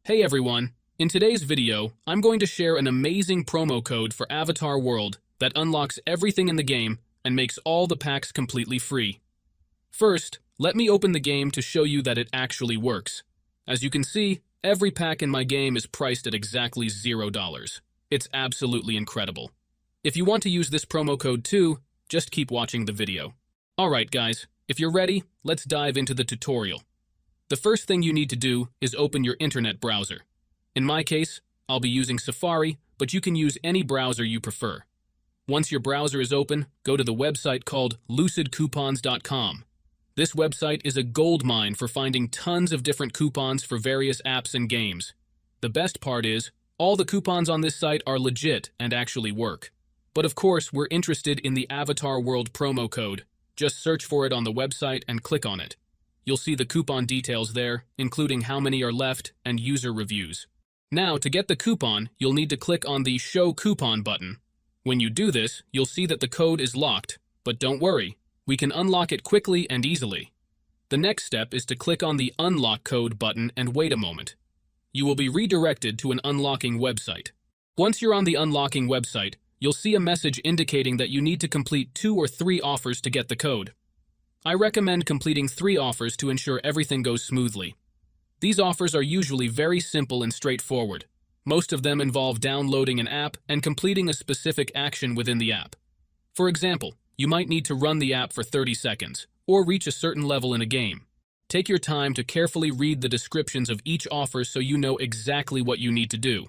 Hey everyone! In today's video, I'm going to share an amazing promo code for Avatar World that unlocks everything in the game and makes all the packs completely free. First, let me open the game to show you that it actually works. As you can see, every pack in my game is priced at exactly $0. It's absolutely incredible. If you want to use this promo code too, just keep watching the video. Alright guys, if you're ready, let's dive into the tutorial. The first thing you need to do is open your internet browser. In my case, I'll be using Safari, but you can use any browser you prefer. Once your browser is open, go to the website called lucidcoupons.com. This website is a goldmine for finding tons of different coupons for various apps and games. The best part is, all the coupons on this site are legit and actually work. But of course, we're interested in the Avatar World promo code. Just search for it on the website and click on it. You'll see the coupon details there, including how many are left and user reviews. Now, to get the coupon, you'll need to click on the Show Coupon button. When you do this, you'll see that the code is locked, but don't worry, we can unlock it quickly and easily. The next step is to click on the Unlock Code button and wait a moment. You will be redirected to an unlocking website. Once you're on the unlocking website, you'll see a message indicating that you need to complete 2 or 3 offers to get the code. I recommend completing 3 offers to ensure everything goes smoothly. These offers are usually very simple and straightforward. Most of them involve downloading an app and completing a specific action within the app. For example, you might need to run the app for 30 seconds, or reach a certain level in a game. Take your time to carefully read the descriptions of each offer so you know exactly what you need to do.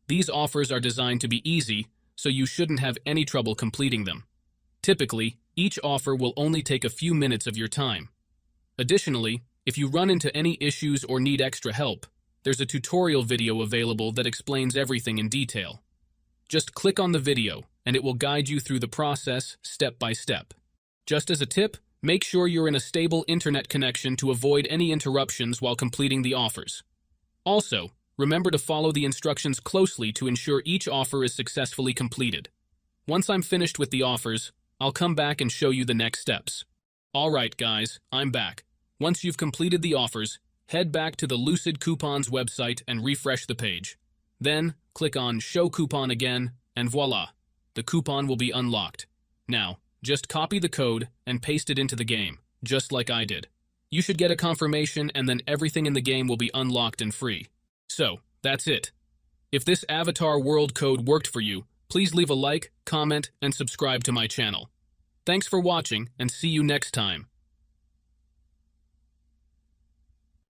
These offers are designed to be easy, so you shouldn't have any trouble completing them. Typically, each offer will only take a few minutes of your time. Additionally, if you run into any issues or need extra help, there's a tutorial video available that explains everything in detail. Just click on the video, and it will guide you through the process step by step. Just as a tip, make sure you're in a stable internet connection to avoid any interruptions while completing the offers. Also, remember to follow the instructions closely to ensure each offer is successfully completed. Once I'm finished with the offers, I'll come back and show you the next steps. Alright guys, I'm back. Once you've completed the offers, head back to the Lucid Coupons website and refresh the page. Then, click on Show Coupon again, and voila! The coupon will be unlocked. Now, just copy the code and paste it into the game, just like I did. You should get a confirmation and then everything in the game will be unlocked and free. So, that's it. If this Avatar World code worked for you, please leave a like, comment, and subscribe to my channel. Thanks for watching, and see you next time.